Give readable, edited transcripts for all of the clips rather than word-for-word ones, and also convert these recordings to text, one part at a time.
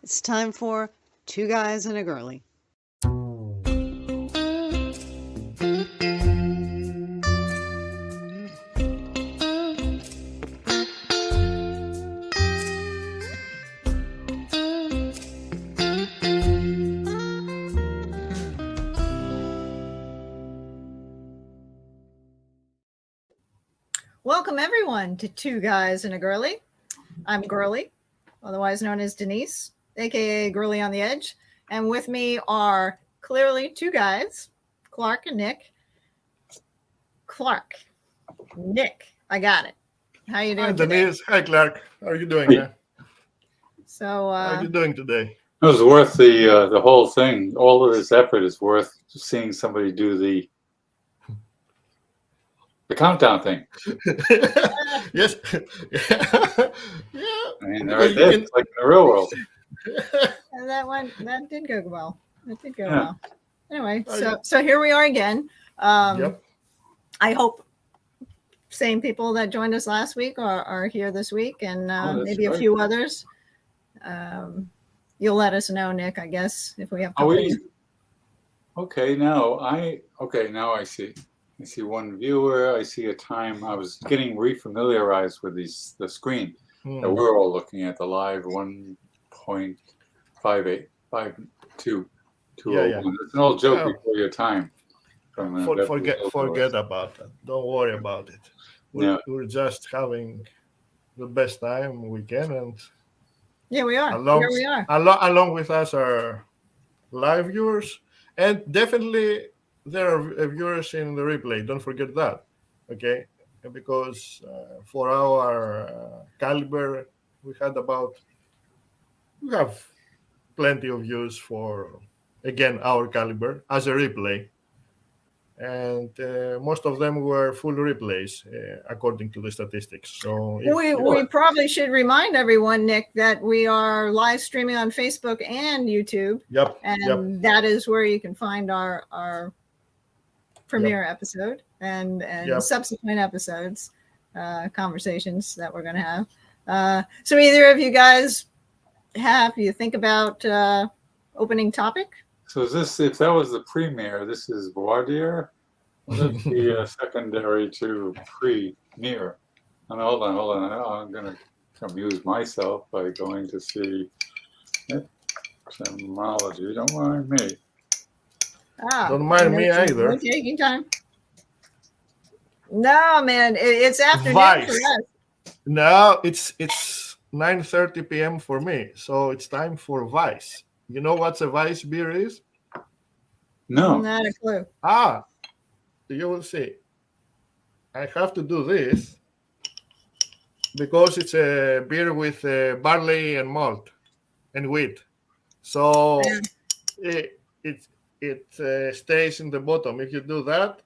It's time for Two Guys and a Girlie. Welcome everyone to Two Guys and a Girlie. I'm Girlie, otherwise known as Denise, aka Girlie on the Edge, and with me are clearly two guys, Clark and Nick. Clark, Nick, I got it. How you doing Hi, today? Denise. Hi, Clark. How are you doing, man? So, How are you doing today? It was worth the whole thing. All of this effort is worth seeing somebody do the countdown thing. Yes. I mean, they're right there. It's like in the real world. that did go well. That did go well. Anyway, so here we are again. Yep. I hope same people that joined us last week are here this week, and maybe a few others. You'll let us know, Nick, I guess, if we have company. Okay, now I see. I see one viewer. I see a time. I was getting refamiliarized with the screen that we're all looking at, the live 1.5852. Yeah. It's an old joke before your time. Forget about that. Don't worry about it. We're just having the best time we can, and yeah, we are. Here we are. Along with us are live viewers, and definitely there are viewers in the replay. Don't forget that, okay? Because for our caliber, we have plenty of views for, again, our caliber as a replay. And most of them were full replays, according to the statistics. So we probably should remind everyone, Nick, that we are live streaming on Facebook and YouTube. Yep. And that is where you can find our premiere episode and subsequent episodes, conversations that we're going to have. So either of you guys you think about opening topic? So if that was the premiere, this is voir dire? That's the secondary to premiere. And hold on. I'm going to amuse myself by going to see etymology. Don't mind me. Don't mind me either. We're taking time. No, man, it's afternoon Vice. for us. No, it's 9:30 p.m. for me, so it's time for Vice. You know what a Vice beer is? No. Not a clue. You will see. I have to do this because it's a beer with barley and malt and wheat. So it stays in the bottom. If you do that,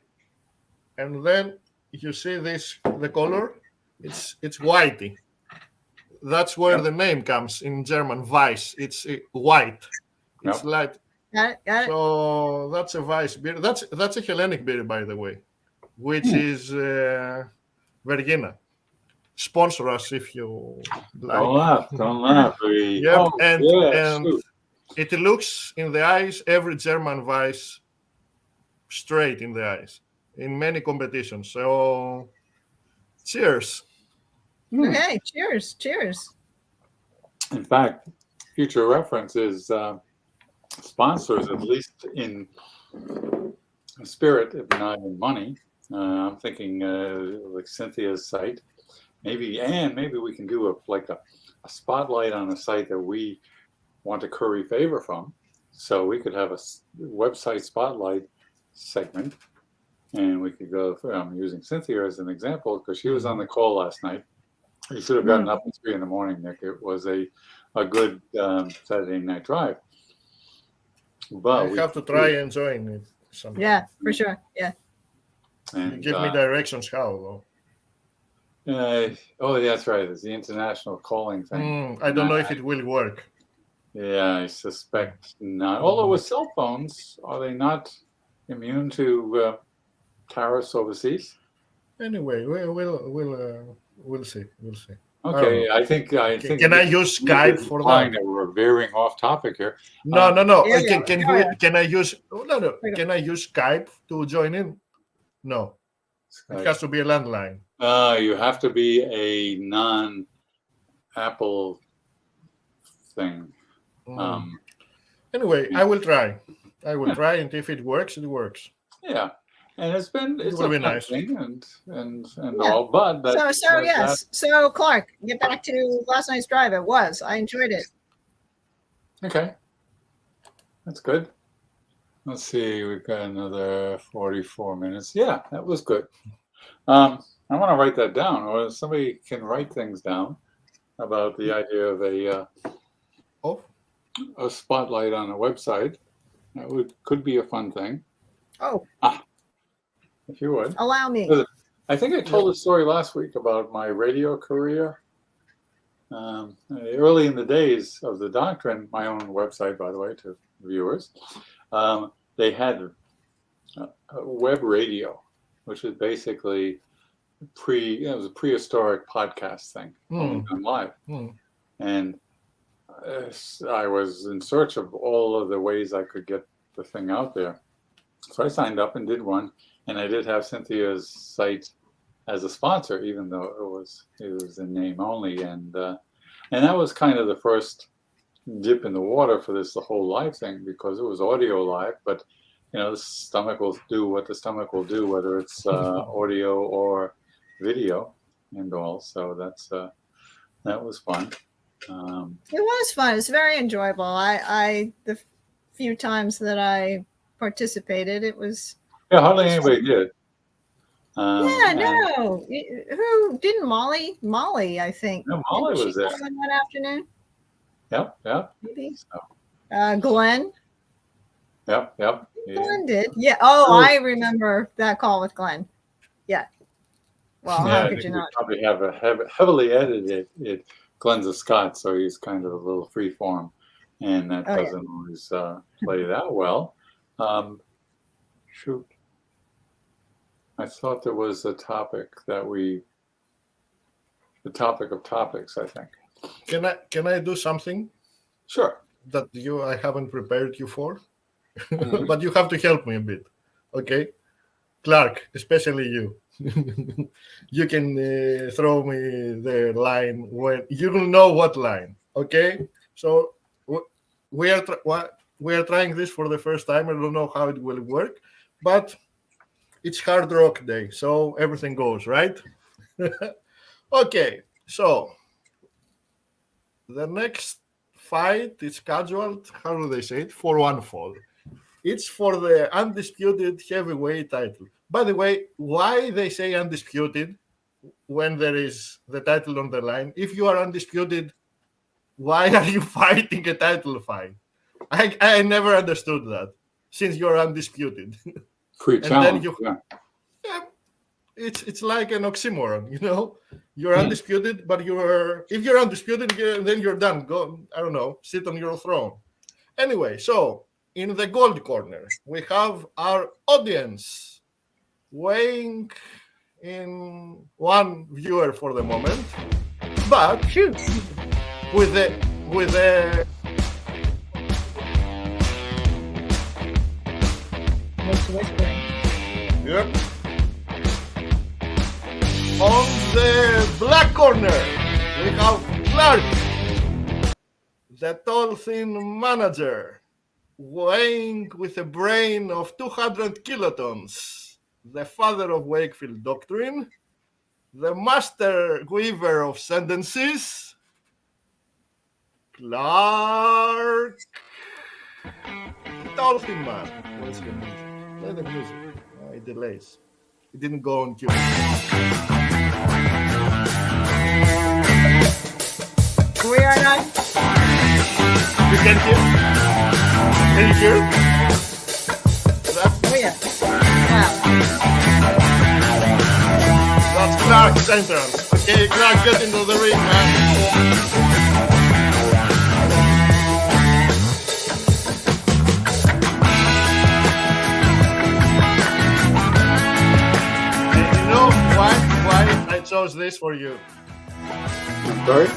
and then you see the color, it's whitey. That's where the name comes in German. Weiss. It's white. It's light. Got it. So that's a Weiss beer. That's a Hellenic beer, by the way, which is Vergina. Sponsor us if you like. Don't laugh. And it looks in the eyes every German Weiss straight in the eyes in many competitions. So cheers. Okay, cheers. In fact, future reference is sponsors, at least in spirit, if not in money. I'm thinking like Cynthia's site. Maybe we can do a spotlight on a site that we want to curry favor from. So we could have a website spotlight segment, and we could go. I'm using Cynthia as an example because she was on the call last night. You should have gotten up at 3 a.m, Nick. It was a good Saturday night drive. But we have to try and join it somehow. Yeah, for sure. Yeah. And, give me directions how though. That's right. It's the international calling thing. I don't know if it will work. Yeah, I suspect not. Although with cell phones, are they not immune to tariffs overseas? Anyway, we'll see. Okay, Oh. I think. Can I use Skype for Fine, that? we're veering off topic here. No. Yeah, Can I use? Oh, no. Can I use Skype to join in? No, it has to be a landline. You have to be a non-Apple thing. Anyway, I will try. And if it works, it works. Yeah, and it's will a be fun nice. thing and Yeah. all, but yes. So Clark, get back to last night's drive. It was. I enjoyed it. Okay, that's good. Let's see, we've got another 44 minutes. Yeah, that was good. I want to write that down, or if somebody can write things down about the idea of a spotlight on a website. That could be a fun thing. Oh, if you would. allow me. I think I told a story last week about my radio career. Early in the days of the Doctrine, my own website, by the way, to viewers, they had a web radio, which was basically it was a prehistoric podcast thing, only done live. And I was in search of all of the ways I could get the thing out there. So I signed up and did one, and I did have Cynthia's site as a sponsor, even though it was in name only. And that was kind of the first dip in the water for the whole live thing, because it was audio live, but the stomach will do what the stomach will do, whether it's audio or video and all. So that was fun. It was fun. It's very enjoyable. I the few times that I participated, it was. Yeah, hardly anybody did. No. Who didn't? Molly, I think. No, Molly was there one afternoon. Yep. Maybe. So. Glenn. Yep. Yeah. Glenn did. Yeah. Oh, I remember that call with Glenn. Yeah. Well, how could you not? Probably have a heavily edited it. Glenn's a Scot, so he's kind of a little free form, and that doesn't always play that well. Shoot. I thought there was a topic the topic of topics, I think. Can I do something? Sure. That I haven't prepared you for, but you have to help me a bit, okay? Clark, especially you. You can throw me the line when you will know what line, okay? So we are trying this for the first time. I don't know how it will work, but it's Hard Rock Day, so everything goes, right? Okay, so the next fight is scheduled, how do they say it? For one fall. It's for the undisputed heavyweight title. By the way, why they say undisputed when there is the title on the line? If you are undisputed, why are you fighting a title fight? I never understood that, since you're undisputed. Free challenge. It's like an oxymoron, You're undisputed, but if you're undisputed, then you're done. Go, I don't know, sit on your throne. Anyway, so in the gold corner, we have our audience weighing in one viewer for the moment, but with the yep. On the black corner, we have Clark, the tall, thin manager, weighing with a brain of 200 kilotons. The father of Wakefield Doctrine, the master weaver of sentences, Clark. Tall thin man. Where's the music? Play the music. Oh, it delays. It didn't go on cue. We are not. You can hear? Can you hear? Oh yeah. Wow. That's Clark's entrance. Okay, Clark, get into the ring, man. And you know why I chose this for you? I'm sorry?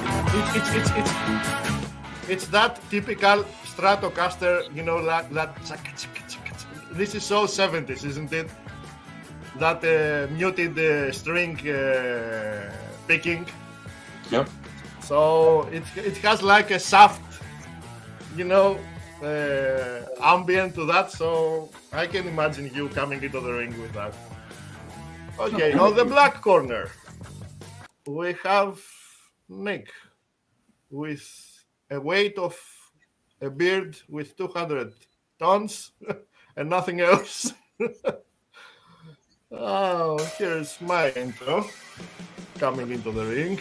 It's that typical Stratocaster, you know, like that. This is so 70s, isn't it? That muted string picking. Yep. So it has like a soft, you know, ambient to that. So I can imagine you coming into the ring with that. Okay, on the black corner, we have Nick with a weight of a beard with 200 tons and nothing else. Oh, here's my intro coming into the ring.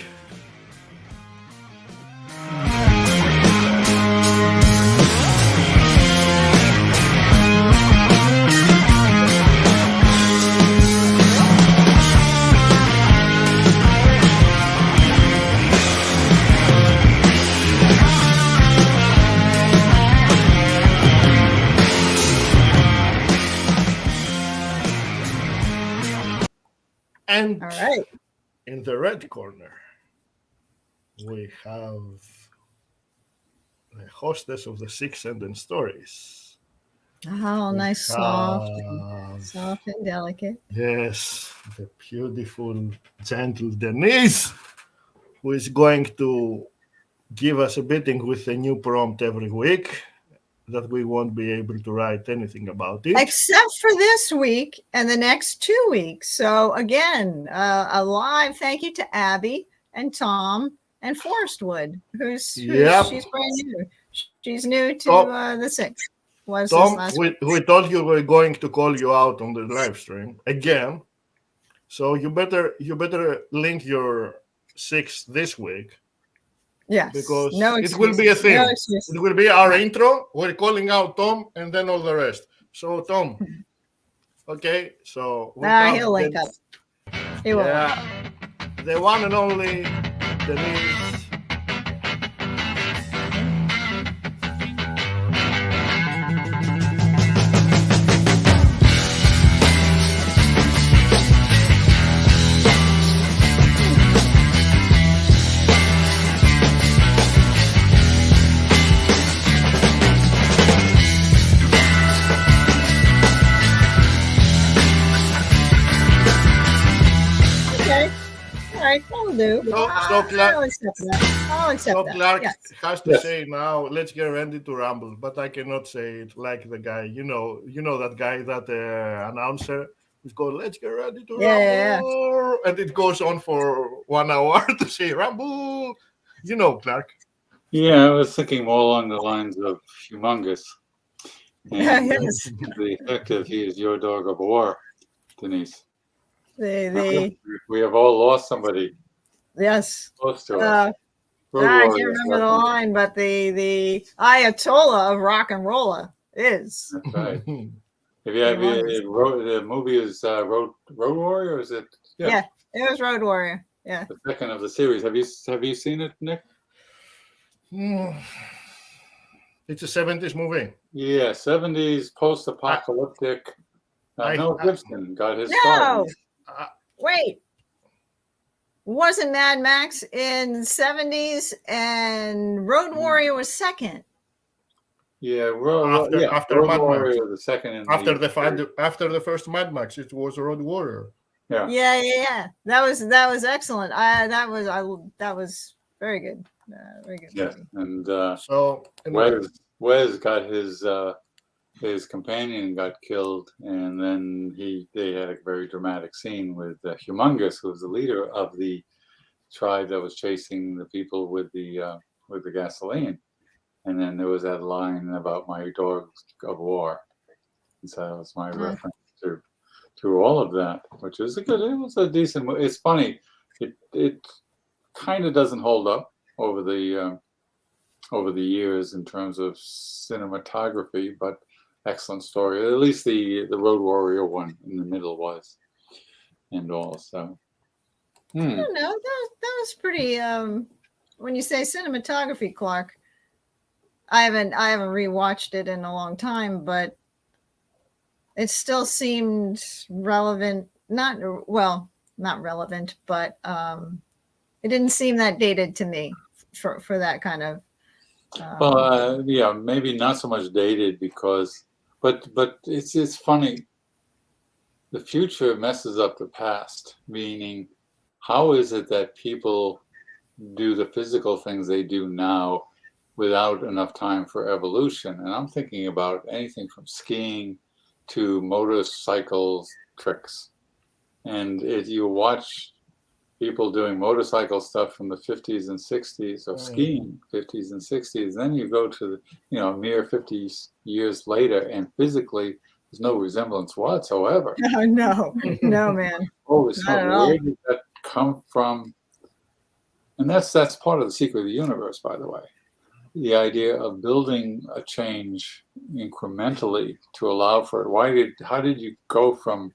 And All right. in the red corner, we have the hostess of the Six Ending Stories. Oh, We nice, soft, have- soft and delicate. Yes, the beautiful, gentle Denise, who is going to give us a beating with a new prompt every week that we won't be able to write anything about it. Except for this week and the next 2 weeks. So again, a live thank you to Abby and Tom and Forestwood, who's Yep. she's brand new. She's new to Tom- the Six. Was Tom, this last week? we told you we're going to call you out on the live stream again. So you better link your six this week. Yes. because no it will be a excuses. thing. No excuses. It will be our intro. We're calling out Tom and then all the rest. So Tom, okay. So we have He'll link the- up. He will. Yeah, the one and only Denise. Okay. All right. That'll do. So Clark- I'll accept that. I'll accept So that. Clark Yes. has to Yes. say now, let's get ready to rumble. But I cannot say it like the guy. You know that guy, that announcer. He's going, let's get ready to Yeah, rumble, and it goes on for 1 hour to say rumble. You know, Clark. Yeah, I was thinking more along the lines of humongous. And Yes. the effective, he is your dog of war, Denise. The We have all lost somebody yes. close to us. Road I can't warrior, remember the line, but the Ayatollah of rock and roller is. That's right. Have the movie is Road Warrior? Or is it? Yeah. It was Road Warrior. Yeah. The second of the series. Have you seen it, Nick? It's a 70s movie. Yeah, 70s post-apocalyptic. Mel Gibson got his No. Uh, Wait. Wasn't Mad Max in the 70s and Road Warrior was second? Yeah, After Road Mad Max. Warrior, the second. In after the first Mad Max, it was Road Warrior. Yeah. Yeah. That was excellent. That was very good. Very good. Yeah, movie. and So anyway, Wes got his companion got killed, and then they had a very dramatic scene with Humongous, who was the leader of the tribe that was chasing the people with the gasoline, and then there was that line about my dogs of war, and so that was my reference to all of that, which was it was a decent movie. It's funny, it kind of doesn't hold up over the years in terms of cinematography, but excellent story. At least the Road Warrior one in the middle was, and all. So, I don't know. That was pretty. When you say cinematography, Clark, I haven't rewatched it in a long time, but it still seemed relevant. Not relevant, but It didn't seem that dated to me for that kind of. Well, yeah, maybe not so much dated because, but it's funny. The future messes up the past, meaning how is it that people do the physical things they do now without enough time for evolution? And I'm thinking about anything from skiing to motorcycle tricks. And if you watch people doing motorcycle stuff from the 50s and 60s, or skiing 50s and 60s, then you go to the, a mere 50 years later, and physically there's no resemblance whatsoever. No, man. Holy Not smoke, at all. where did that come from? And that's part of the secret of the universe, by the way. The idea of building a change incrementally to allow for it. How did you go from,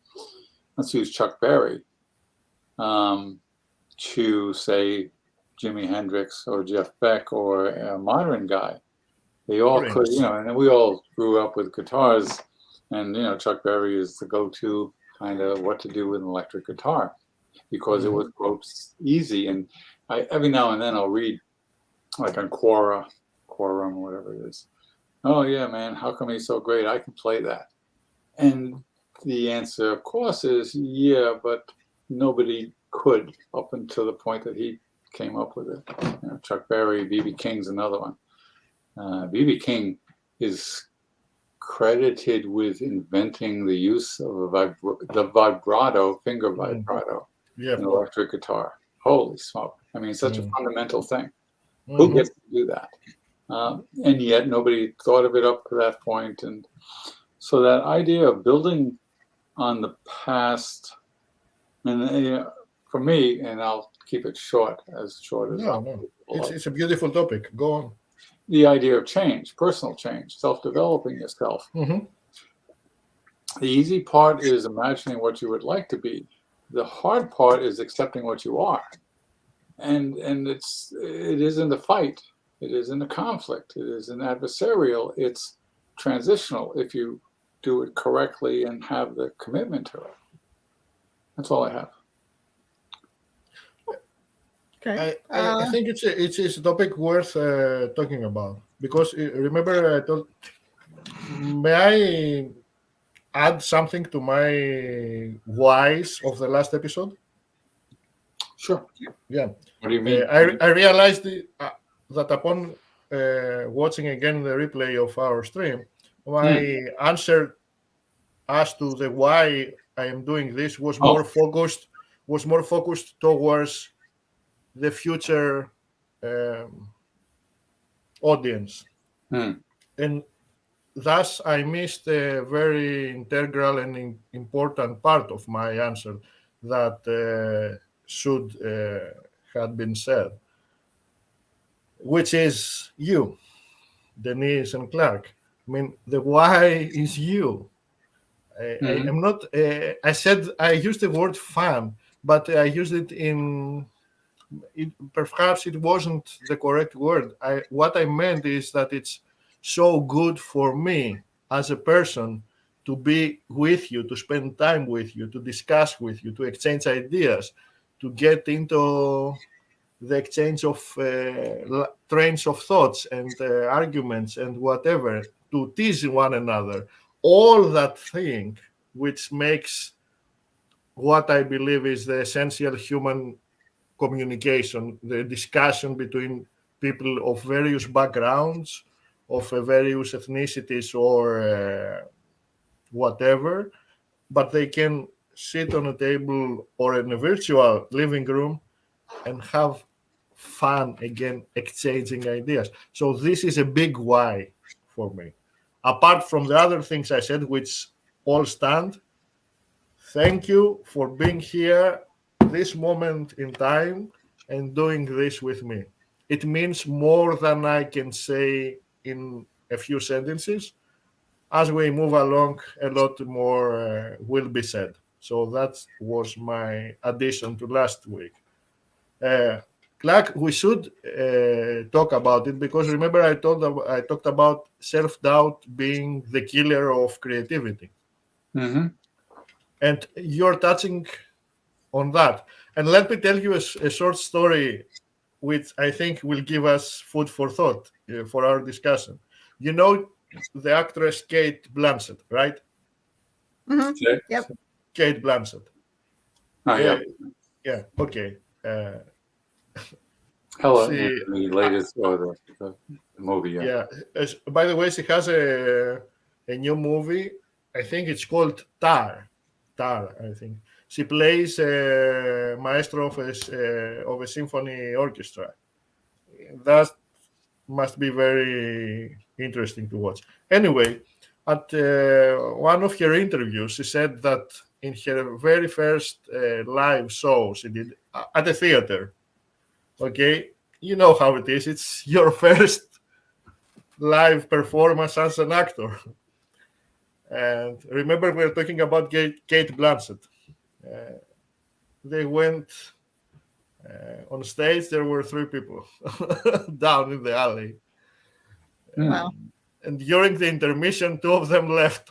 let's use Chuck Berry, to say Jimi Hendrix or Jeff Beck or a modern guy? They all could, and we all grew up with guitars, and Chuck Berry is the go-to kind of what to do with an electric guitar, because it was quote easy. And every now and then I'll read like on Quorum, whatever it is. Oh yeah, man, how come he's so great? I can play that. And the answer, of course, is yeah, but nobody could up until the point that he came up with it. Chuck Berry, B.B. King's another one. B.B. King is credited with inventing the use of the vibrato, finger vibrato, in electric guitar. Holy smoke. I mean, such a fundamental thing. Who gets to do that? And yet nobody thought of it up to that point. And so that idea of building on the past, and for me, and I'll keep it short as it's a beautiful topic. Go on. The idea of change, personal change, self-developing yourself. The easy part is imagining what you would like to be. The hard part is accepting what you are. And it isn't a fight. It isn't a conflict. It isn't adversarial. It's transitional if you do it correctly and have the commitment to it. That's all I have. Okay. I think it's a topic worth talking about, because remember I told. May I add something to my whys of the last episode? Sure. Yeah. What do you mean? I realized that upon watching again the replay of our stream, my answer as to the why I am doing this was more focused towards the future audience, and thus I missed a very integral and important part of my answer that should have been said, which is you, Denise and Clark. I mean, the why is you. I am not. I said I used the word fun, but I used it in. Perhaps it wasn't the correct word. What I meant is that it's so good for me as a person to be with you, to spend time with you, to discuss with you, to exchange ideas, to get into the exchange of trains of thoughts and arguments and whatever, to tease one another. All that thing which makes what I believe is the essential human communication, the discussion between people of various backgrounds, of various ethnicities or whatever, but they can sit on a table or in a virtual living room and have fun again, exchanging ideas. So this is a big why for me. Apart from the other things I said, which all stand, thank you for being here this moment in time and doing this with me. It means more than I can say in a few sentences. As we move along, a lot more will be said. So that was my addition to last week. Clark, we should talk about it, because remember I talked about self-doubt being the killer of creativity. And you're touching on that. And let me tell you a short story, which I think will give us food for thought for our discussion. You know the actress Kate Blanchett, right? Mhm. Okay. Yep. Kate Blanchett. Oh, yeah. Yeah. Okay. Hella She, in the latest or the movie. Yeah. yeah. By the way, she has a new movie. I think it's called Tar. Tar, I think. She plays a maestro of a symphony orchestra. That must be very interesting to watch. Anyway, at one of her interviews, she said that in her very first live show she did at a theater, okay, you know how it is. It's your first live performance as an actor. And remember, we're talking about Kate Blanchett. They went on stage. There were three people down in the alley. Hmm. Wow. And during the intermission, two of them left.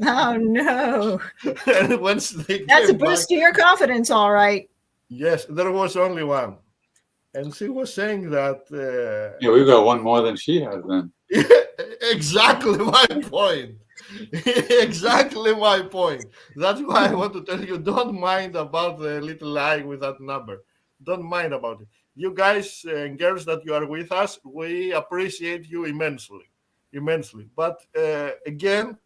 Oh no. And once they That's a came back, boost to your confidence, all right. yes, there was only one. And she was saying that Yeah, we've got one more than she has then. exactly my point. Exactly my point. That's why I want to tell you, don't mind about the little lie with that number. Don't mind about it. You guys and girls that you are with us, we appreciate you immensely. Immensely. But again,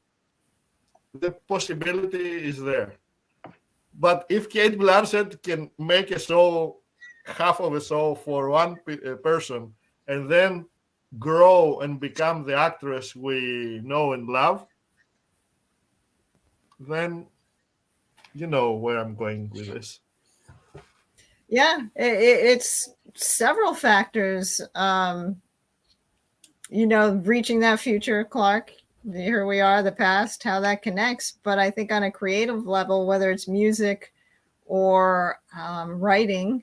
the possibility is there. But if Kate Blanchett can make a show, half of a show for one person, and then grow and become the actress we know and love, then you know where I'm going with this. Yeah, it's several factors. Reaching that future, Clark. Here we are, the past, how that connects. But I think on a creative level, whether it's music or writing,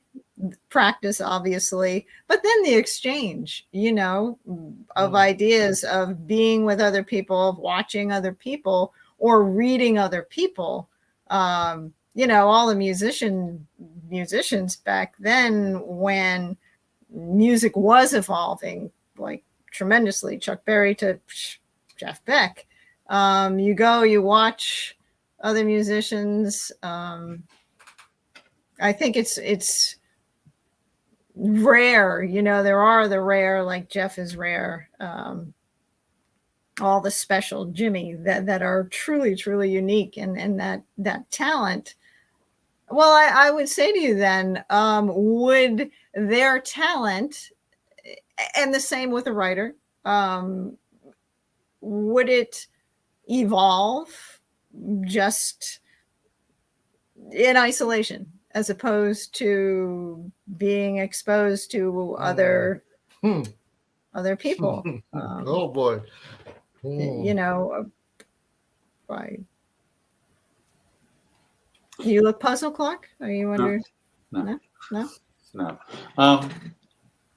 practice, obviously, but then the exchange, of ideas, of being with other people, of watching other people, or reading other people. All the musicians back then, when music was evolving, like tremendously, Chuck Berry to Jeff Beck. You watch other musicians. I think it's rare. There are the rare, like Jeff is rare. All the special Jimmy that are truly, truly unique, and that talent. Well, I would say to you then, would their talent, and the same with a writer, would it evolve just in isolation as opposed to being exposed to other people? Oh boy. Right. You look puzzled, Clark? Are you under? No. No?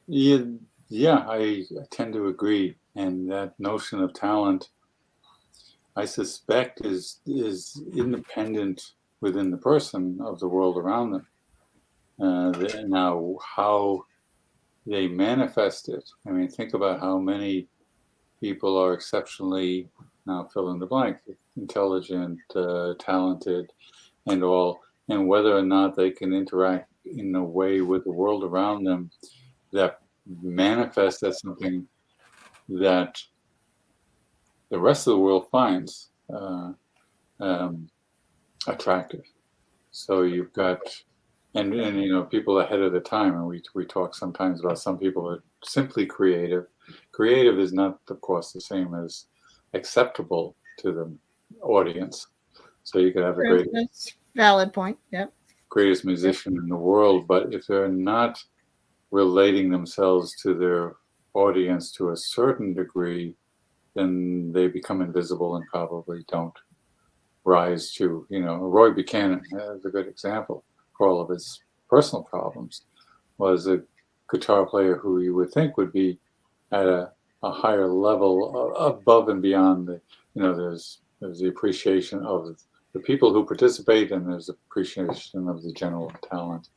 Yeah, I tend to agree. And that notion of talent, I suspect, is independent within the person of the world around them. Now, how they manifest it. I mean, think about how many people are exceptionally, now fill in the blank, intelligent, talented, and all, and whether or not they can interact in a way with the world around them that manifests as something that the rest of the world finds attractive. So you've got, and people ahead of the time, and we talk sometimes about some people are simply creative. Creative is not, of course, the same as acceptable to the audience. So you could have the greatest, valid point. Yep. Greatest musician in the world, but if they're not relating themselves to their audience to a certain degree, then they become invisible and probably don't rise to, Roy Buchanan is a good example for all of his personal problems, was a guitar player who you would think would be at a higher level above and beyond the, there's the appreciation of the people who participate, and there's appreciation of the general talent.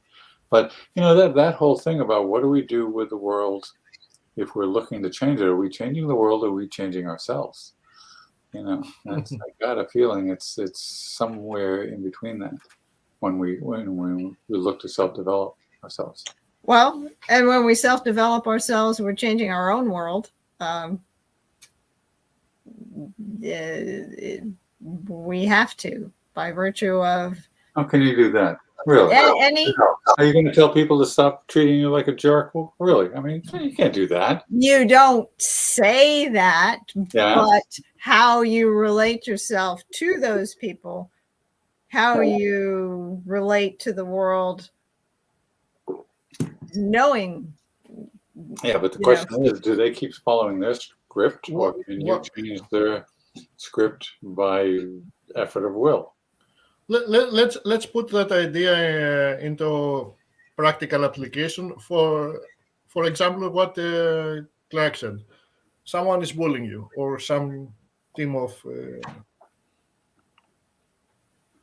But that whole thing about what do we do with the world if we're looking to change it? Are we changing the world, or are we changing ourselves? I got a feeling it's somewhere in between that when we look to self-develop ourselves. Well, and when we self-develop ourselves, we're changing our own world. We have to, by virtue of. How can you do that? Really? Are you going to tell people to stop treating you like a jerk? Well, really? I mean, you can't do that. You don't say that, but how you relate yourself to those people, how you relate to the world, knowing. Yeah, but the question is, do they keep following their script, or can you change their script by effort of will? Let's put that idea into practical application. For example, what Clark said, someone is bullying you, or some team of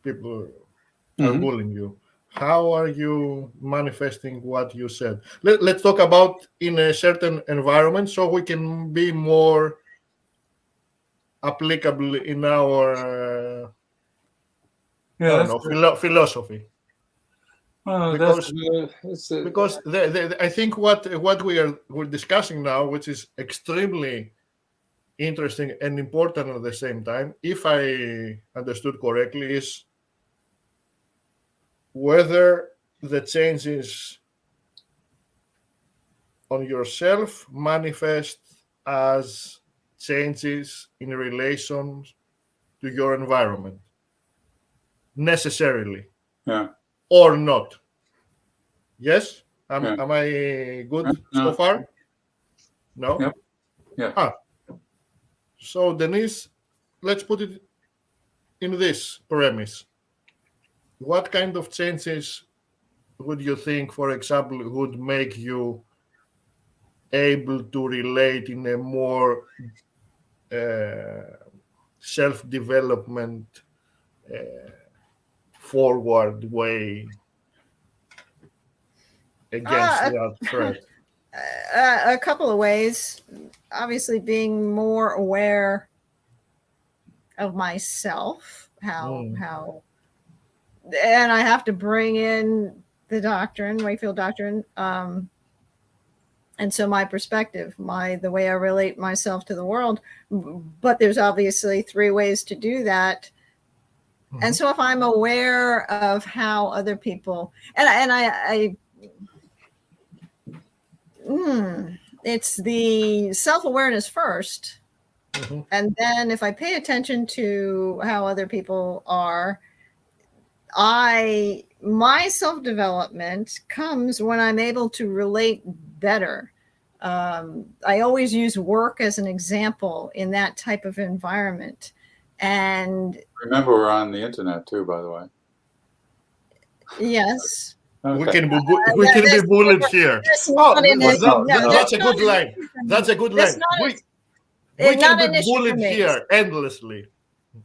people are bullying you. How are you manifesting what you said? Let's talk about in a certain environment, so we can be more applicable in our philosophy. Because I think what we're discussing now, which is extremely interesting and important at the same time, if I understood correctly, is whether the changes on yourself manifest as changes in relation to your environment necessarily, or not. Yes? Am I good so far? No? Yep. Yeah. So Denise, let's put it in this premise. What kind of changes would you think, for example, would make you able to relate in a more self-development forward way against that threat? A couple of ways. Obviously, being more aware of myself, how, and I have to bring in the doctrine, Wakefield doctrine, and so my perspective, the way I relate myself to the world. But there's obviously 3 ways to do that. And so if I'm aware of how other people, it's the self-awareness first. And then if I pay attention to how other people are, my self-development comes when I'm able to relate better. I always use work as an example in that type of environment. And remember, we're on the internet too, by the way. Yes. Okay. We can be bullied here. That's a good line. That's a good line. We can be bullied here endlessly.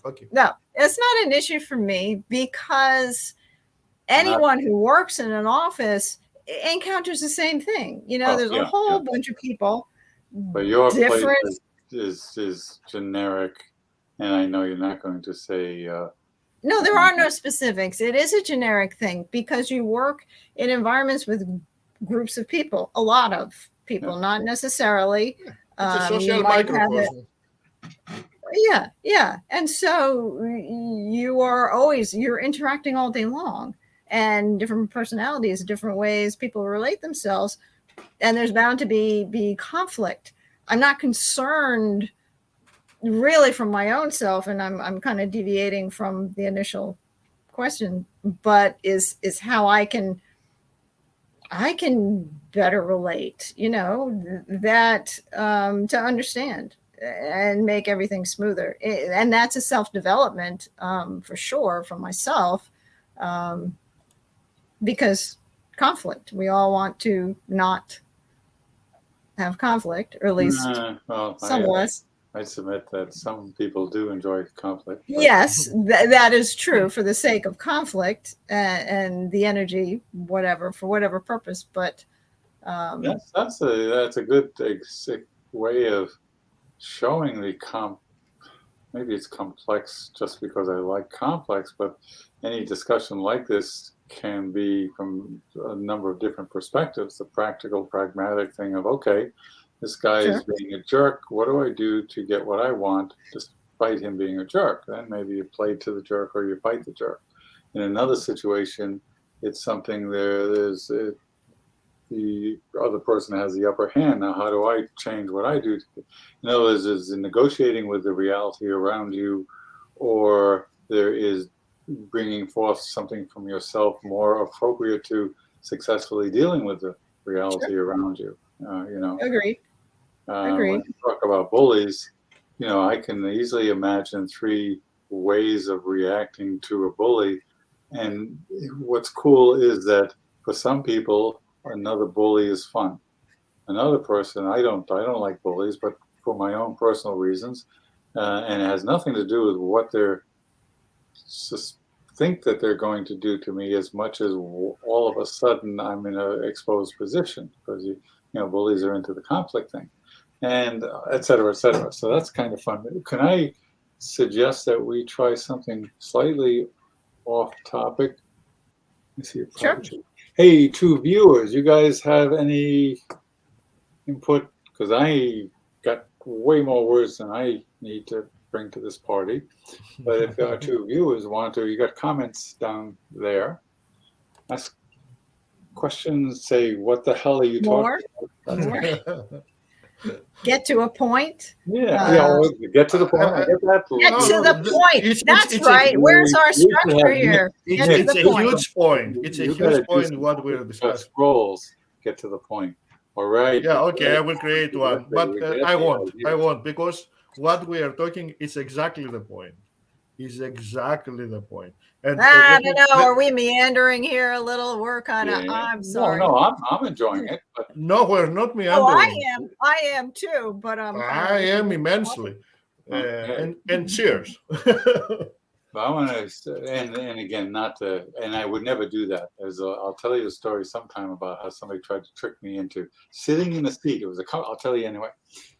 Okay. No, it's not an issue for me, because anyone who works in an office encounters the same thing. There's a whole bunch of people. But your place is generic, and I know you're not going to say. No, there are no specifics. It is a generic thing because you work in environments with groups of people, a lot of people, not necessarily. It's a social microcosm. Yeah. And so you're interacting all day long, and different personalities, different ways people relate themselves, and there's bound to be conflict. I'm not concerned really from my own self, and I'm kind of deviating from the initial question, but is how I can better relate, that to understand and make everything smoother. And that's a self-development for sure for myself, because conflict, we all want to not have conflict, or at least some of us. I submit that some people do enjoy conflict. but- Yes, that is true for the sake of conflict and the energy, whatever, for whatever purpose. But That's a good way of showing maybe it's complex just because I like complex, but any discussion like this can be from a number of different perspectives. The practical, pragmatic thing of, okay, this guy is being a jerk. What do I do to get what I want despite him being a jerk? Then maybe you play to the jerk or you fight the jerk. In another situation, it's something the other person has the upper hand. Now, how do I change what I do? In other words, is it negotiating with the reality around you, or there is bringing forth something from yourself more appropriate to successfully dealing with the reality around you? agreed. When you talk about bullies, I can easily imagine 3 ways of reacting to a bully. And what's cool is that for some people, another bully is fun. Another person, I don't like bullies, but for my own personal reasons, and it has nothing to do with what they're think that they're going to do to me, as much as all of a sudden I'm in an exposed position, because bullies are into the conflict thing, and et cetera, et cetera. So that's kind of fun. Can I suggest that we try something slightly off topic? Let me see. Sure. Hey, 2 viewers, you guys have any input? Because I got way more words than I need to bring to this party. But if our 2 viewers want to, you got comments down there. Ask questions, say, what the hell are you More? talking about? Get to a point. Well, get to the point. I get that. Get to the point. That's right. Where's our structure here? Get to It's the a point. huge point. It's a huge point what we're discussing. Roles. Get to the point. All right. Yeah, okay, I will create one, but I won't, because what we are talking is exactly the point. Is exactly the point. And I don't know. Are we meandering here a little? We're kind of. I'm sorry. No, I'm enjoying it. But no, we're not meandering. Oh, I am too. But I am immensely. And cheers. But I want to, and again, and I would never do that. I'll tell you a story sometime about how somebody tried to trick me into sitting in a seat. It was I'll tell you anyway.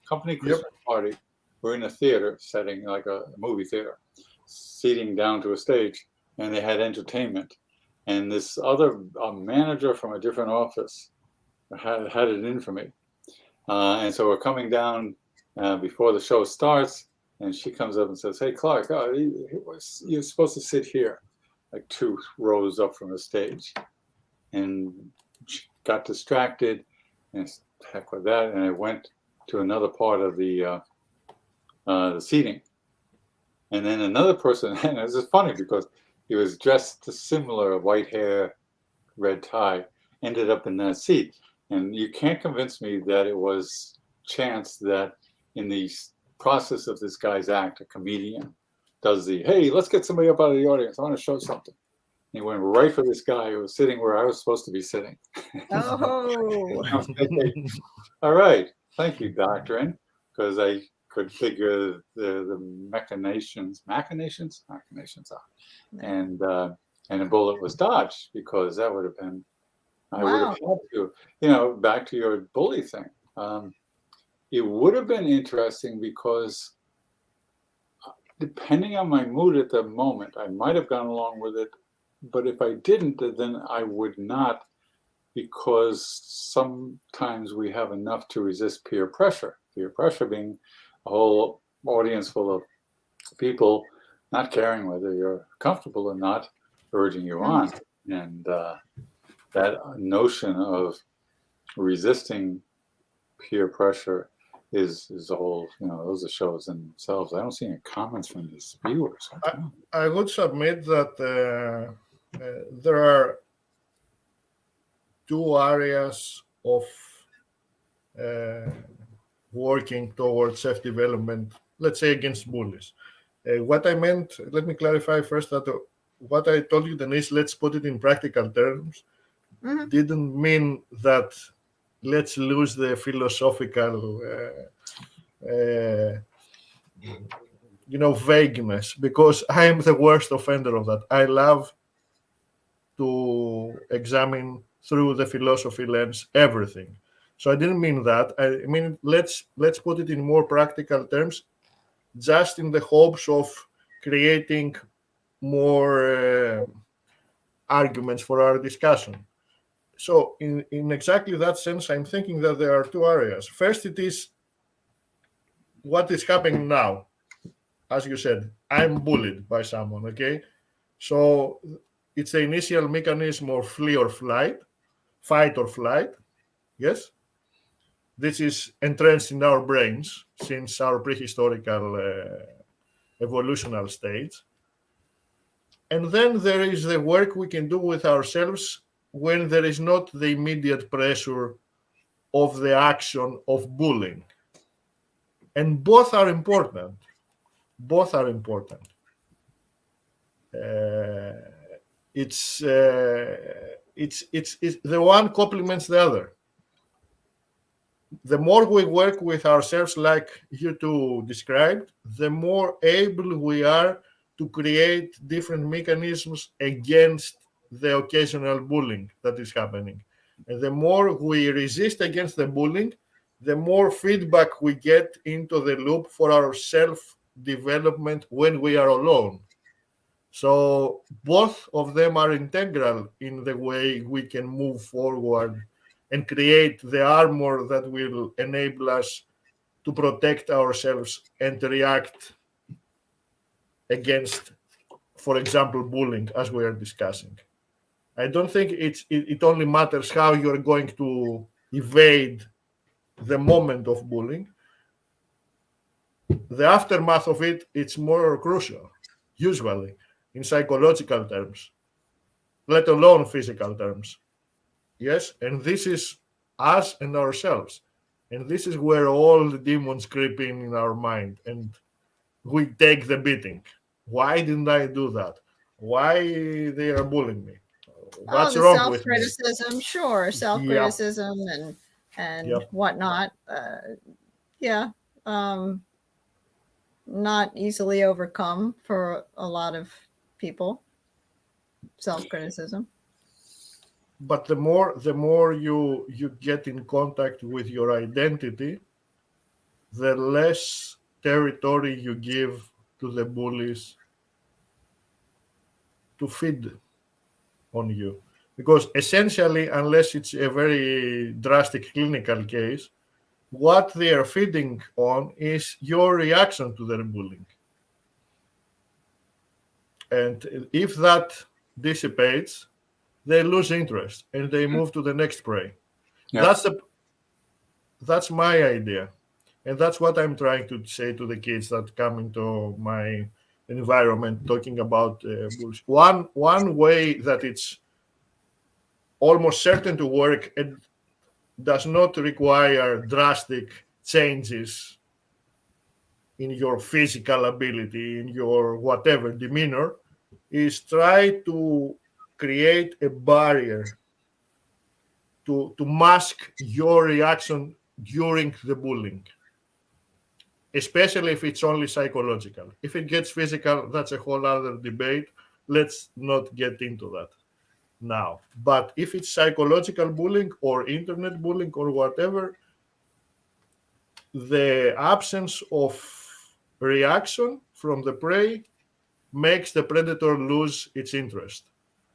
Company Christmas party. We're in a theater setting, like a movie theater, seating down to a stage, and they had entertainment. And this other manager from a different office had it in for me. And so we're coming down before the show starts. And she comes up and says, "Hey, Clark, you're supposed to sit here, like 2 rows up from the stage." And she got distracted, and heck with that. And I went to another part of the seating. And then another person, and this is funny because he was dressed similar, white hair, red tie, ended up in that seat. And you can't convince me that it was chance that in the process of this guy's act, a comedian does hey, let's get somebody up out of the audience. I want to show something. And he went right for this guy who was sitting where I was supposed to be sitting. Oh. All right. Thank you, Doctrine, because I could figure the machinations are. And a bullet was dodged, because that would have been, I would have had to, back to your bully thing. It would have been interesting because depending on my mood at the moment, I might have gone along with it. But if I didn't, then I would not, because sometimes we have enough to resist peer pressure. Peer pressure being a whole audience full of people not caring whether you're comfortable or not, urging you on. And that notion of resisting peer pressure is a whole, those are shows in themselves. I don't see any comments from these viewers. I would submit that there are 2 areas of working towards self-development, let's say, against bullies. What I meant, let me clarify first that what I told you, Denise, let's put it in practical terms, didn't mean that let's lose the philosophical vagueness, because I am the worst offender of that. I love to examine through the philosophy lens everything. So I didn't mean that. I mean, let's put it in more practical terms, just in the hopes of creating more arguments for our discussion. So in exactly that sense, I'm thinking that there are two areas. First, it is what is happening now. As you said, I'm bullied by someone, okay? So it's the initial mechanism of flee or flight, fight or flight, yes? This is entrenched in our brains since our prehistorical evolutionary stage. And then there is the work we can do with ourselves when there is not the immediate pressure of the action of bullying. And both are important. Both are important. It's the one complements the other. The more we work with ourselves, like you two described, the more able we are to create different mechanisms against the occasional bullying that is happening. And the more we resist against the bullying, the more feedback we get into the loop for our self-development when we are alone. So both of them are integral in the way we can move forward and create the armor that will enable us to protect ourselves and react against, for example, bullying, as we are discussing. I don't think it only matters how you're going to evade the moment of bullying. The aftermath of it, it's more crucial, usually, in psychological terms, let alone physical terms. Yes, and this is us and ourselves. And this is where all the demons creep in our mind, and we take the beating. Why didn't I do that? Why they are bullying me? What's the wrong with me? self-criticism, sure, self-criticism and Yep. whatnot. Yeah, not easily overcome for a lot of people. Self-criticism. But the more you get in contact with your identity, the less territory you give to the bullies to feed on you. Because essentially, unless it's a very drastic clinical case, what they are feeding on is your reaction to their bullying. And if that dissipates, they lose interest and they move to the next prey. Yeah. That's my idea. And that's what I'm trying to say to the kids that come into my environment talking about bullshit. One way that it's almost certain to work and does not require drastic changes in your physical ability, in your whatever demeanor, is try to create a barrier to mask your reaction during the bullying, especially if it's only psychological. If it gets physical, that's a whole other debate. Let's not get into that now. But if it's psychological bullying or internet bullying or whatever, the absence of reaction from the prey makes the predator lose its interest,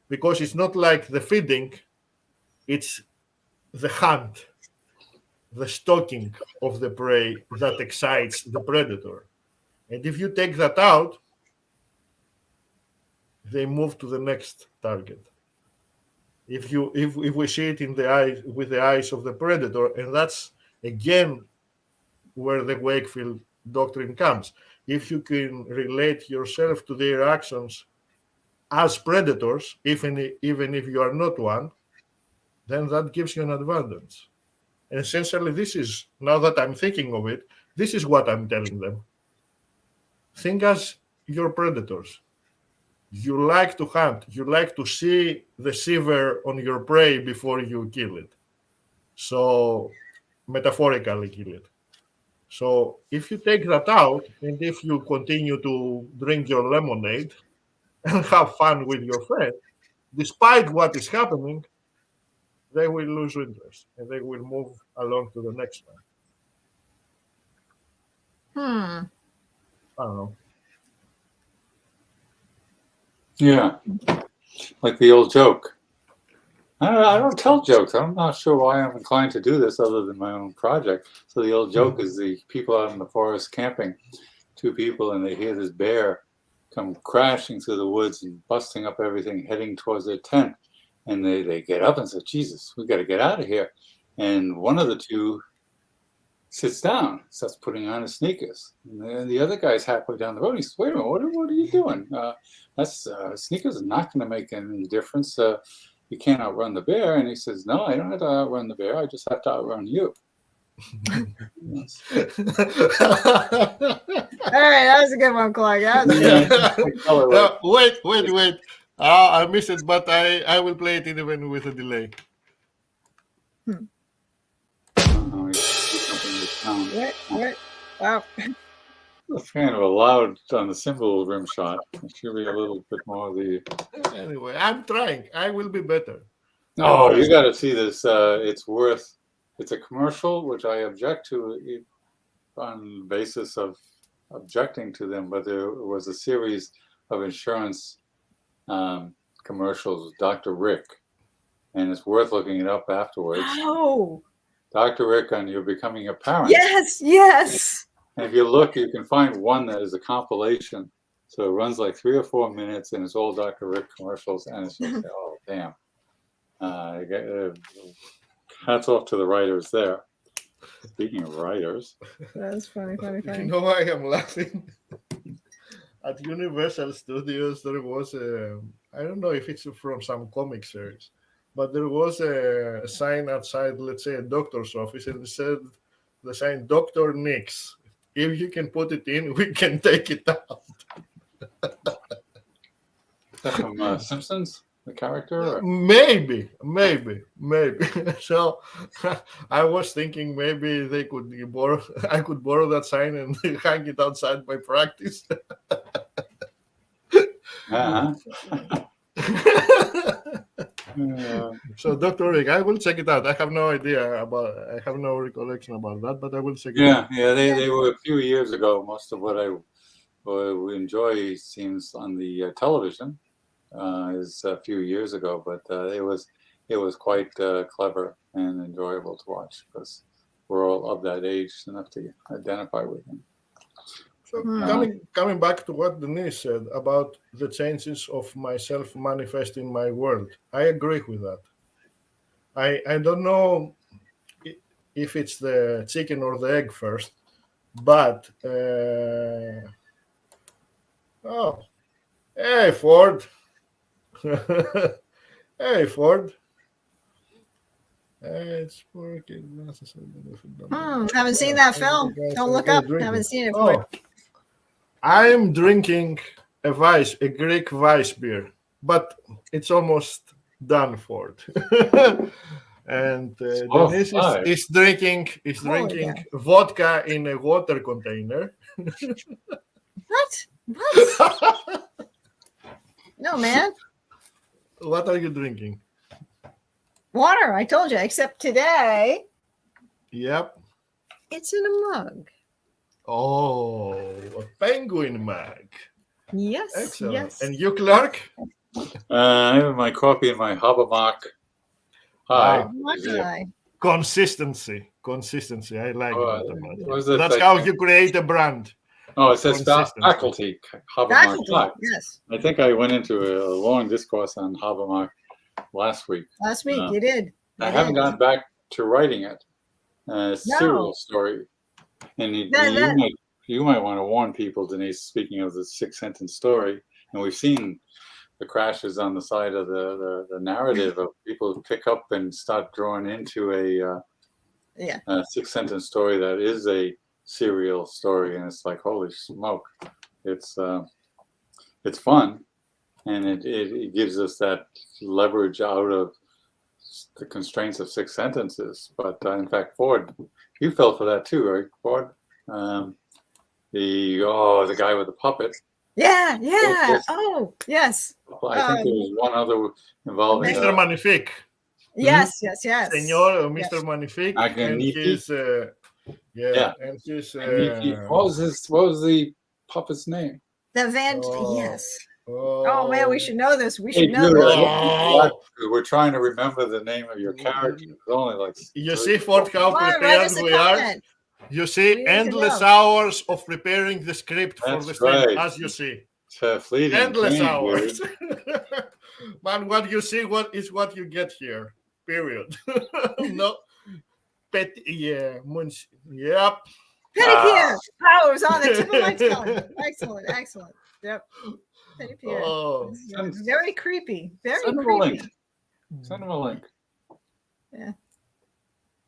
because it's not like the feeding, it's the hunt, the stalking of the prey that excites the predator. And if you take that out, they move to the next target. If we see it in the eyes, with the eyes of the predator, and that's again where the Wakefield doctrine comes. If you can relate yourself to their actions as predators, even if you are not one, then that gives you an advantage. And essentially, this is, now that I'm thinking of it, this is what I'm telling them. Think as your predators. You like to hunt. You like to see the shiver on your prey before you kill it. So, metaphorically kill it. So if you take that out, and if you continue to drink your lemonade and have fun with your friend, despite what is happening, they will lose interest and they will move along to the next one. Hmm. I don't know. Yeah, like the old joke. I don't tell jokes. I'm not sure why I'm inclined to do this other than my own project. So the old joke is the people out in the forest camping, two people, and they hear this bear come crashing through the woods and busting up everything, heading towards their tent. And they get up and say, Jesus, we got to get out of here. And one of the two sits down, starts putting on his sneakers. And then the other guy's halfway down the road. He says, wait a minute, what are you doing? That's sneakers are not going to make any difference. You can't outrun the bear. And he says, no, I don't have to outrun the bear. I just have to outrun you. Yes. All right, that was a good one, Clark. That was Wait. I missed it, but I will play it even with a delay. What? Wow. It's kind of a loud on the symbol rim shot. It should be a little bit more of the. Anyway, I'm trying. I will be better. Oh, you got to see this. It's a commercial, which I object to on the basis of objecting to them, but there was a series of insurance commercials with Dr. Rick, and it's worth looking it up afterwards. Oh. Dr. Rick on You're Becoming a Parent. Yes. And if you look, you can find one that is a compilation. So it runs like 3 or 4 minutes, and it's all Dr. Rick commercials, and it's just, oh, damn. Hats off to the writers there. Speaking of writers. That's funny. You know why I'm laughing? At Universal Studios, there was I don't know if it's from some comic series, but there was a sign outside, let's say, a doctor's office, and it said the sign, Dr. Nix. If you can put it in, we can take it out. Is that from Simpsons, the character? Or? Maybe. So I was thinking maybe they could borrow. I could borrow that sign and hang it outside my practice. Uh-huh. So, Dr. Rick, I will check it out. I have no recollection about that, but I will check it out. Yeah, they were a few years ago. Most of what I enjoy seems on the television is a few years ago, but it was quite clever and enjoyable to watch because we're all of that age enough to identify with them. So coming back to what Denise said about the changes of myself manifest in my world, I agree with that. I don't know if it's the chicken or the egg first, but hey Ford, hey Ford. It's working. Haven't seen that film. Don't look up. Haven't seen it. Oh, I'm drinking a Greek Weiss beer, but it's almost done for it. And Denise is drinking vodka in a water container. What? No, man. What are you drinking? Water, I told you, except today. Yep. It's in a mug. Oh, a penguin mug. Yes. Excellent. Yes. And you, Clark? I have my coffee in my Habermas. Hi. Consistency. I like that. That's how you create a brand. Oh, it says faculty. Faculty, yes. I think I went into a long discourse on Habermas last week. You did. I haven't gotten back to writing it. Serial story. And you might want to warn people, Denise, speaking of the 6-sentence story, and we've seen the crashes on the side of the narrative of people who pick up and start drawing into a 6-sentence story that is a serial story, and it's like, holy smoke. It's fun, and it gives us that leverage out of the constraints of 6 sentences. But in fact, Ford, you fell for that too, right, Ford? The guy with the puppet. Yeah. Yes. Oh, yes. I think there was one other involving Mr. Magnifique. Yes. Senor Mr. Yes. Magnifique. And Magnifique. his, Yeah. and his, What was the puppet's name? The Van. Oh. Yes. Oh man, we should know this. We should Hey, know Drew, this. Oh. we're trying to remember the name of your character. It's only like You see for how Come on, write prepared us a we are? comment. You We see need to endless know. hours of preparing the script for That's the thing, right. as you see. fleeting. Endless Dream, hours. dude. Man, what you see is what you get here. Period. No. Yep. Petitpierre. Oh, it was on the tip of my tongue. Excellent. Yep. Petitpierre. Oh. Yeah, very creepy. Very Send him a creepy. link. Send him a link. Yeah.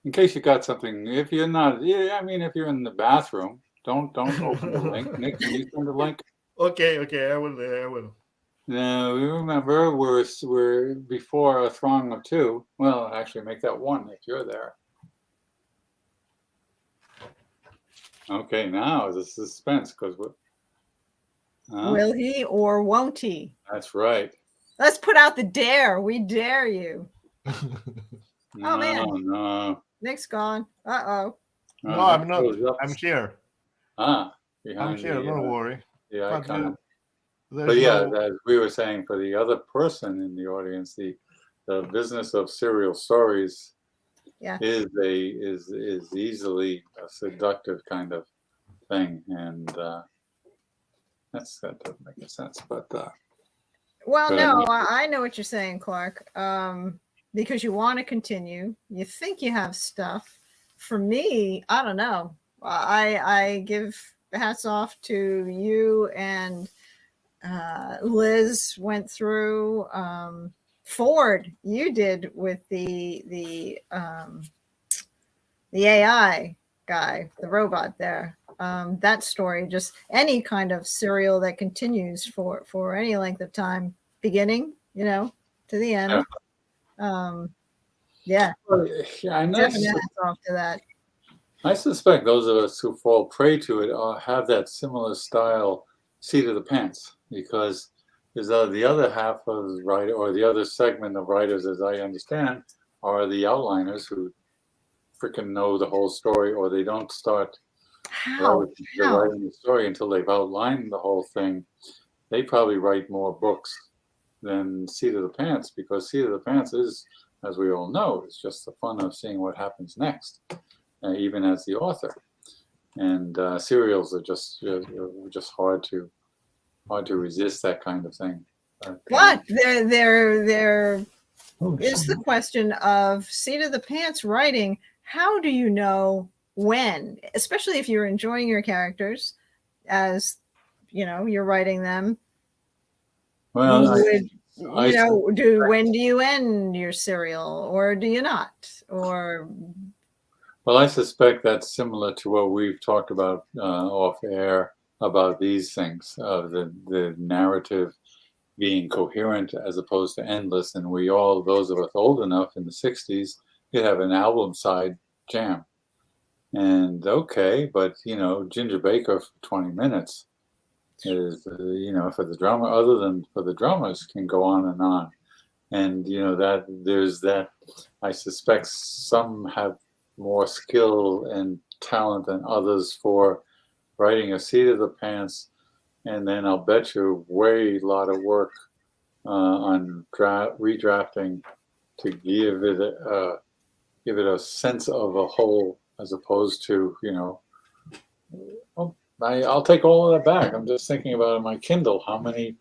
In case you got something, if you're not, yeah, I mean, if you're in the bathroom, don't open the link. Nick, can you send the link? Okay, I will. Now remember, we're before a throng of two. Well, actually, make that one if you're there. Okay, now the suspense, because Will he or won't he? that's right. Let's put out the dare. We dare you. No, man. no. Nick's gone. Uh-oh. No, I'm not. goes up. I'm here. behind I'm here. the, Don't worry. the But, icon. there's But yeah, no- as we were saying, for the other person in the audience, the business of serial stories Yeah. is easily a seductive kind of thing, and that doesn't make any sense. But Well, But I no, mean- I know what you're saying, Clark. Because you want to continue. You think you have stuff. For me, I don't know. I give hats off to you and Liz went through. Ford, you did with the AI guy, the robot there. That story, just any kind of serial that continues for any length of time, beginning, to the end. Yeah, and definitely hats off to that. I suspect those of us who fall prey to it have that similar style seat of the pants, because there's the other half of the writer, or the other segment of writers, as I understand, are the outliners who freaking know the whole story, or they don't start How? writing the story until they've outlined the whole thing. They probably write more books than Seat of the Pants, because Seat of the Pants is, as we all know, is just the fun of seeing what happens next, even as the author. And serials are just hard to resist that kind of thing. But there Oh, is the question of Seat of the Pants writing. How do you know when, especially if you're enjoying your characters as you're writing them? well, when do you end your serial, or do you not? Or I suspect that's similar to what we've talked about off air about these things, of the narrative being coherent as opposed to endless. And we all, those of us old enough in the 60s, you'd have an album side jam. And okay, but Ginger Baker for 20 minutes is, for the drummer, other than for the drummers, can go on and on. And, that there's that, I suspect some have more skill and talent than others for writing a Seat of the Pants. And then I'll bet you a lot of work on redrafting to give it a sense of a whole, as opposed to, I'll take all of that back. I'm just thinking about in my Kindle how many,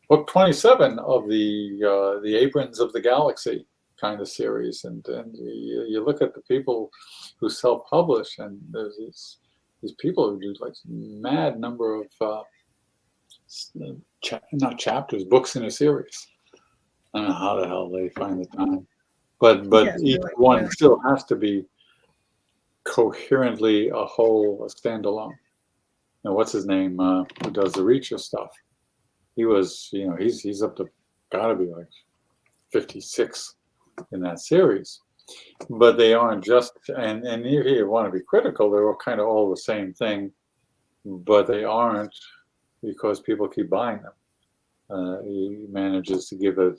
book 27 of the Aprons of the Galaxy kind of series, and you look at the people who self-publish, and there's these people who do like mad number of not chapters, books in a series. I don't know how the hell they find the time, but Yes, each really, one yeah. still has to be coherently a whole, a standalone. Now, what's his name? Who does the Reacher stuff? He was, he's up to gotta be like 56 in that series. but they aren't just. And if you want to be critical, they're all kind of all the same thing, but they aren't because people keep buying them. He manages to give it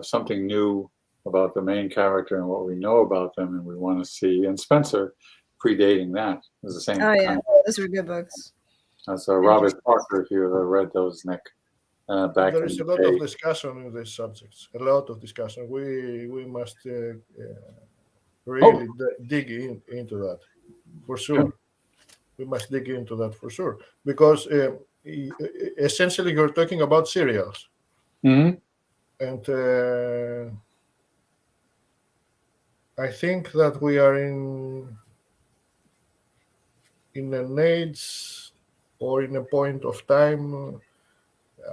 something new about the main character and what we know about them, and we want to see. And Spencer, predating that, is the same. Oh yeah, kind. those were good books. So Robert Parker, if you ever read those, Nick, back There in is a the lot day. of discussion in these subjects. A lot of discussion. We must really dig into that for sure. We must dig into that for sure because essentially you're talking about serials, Mhm. and I think that we are in an age or in a point of time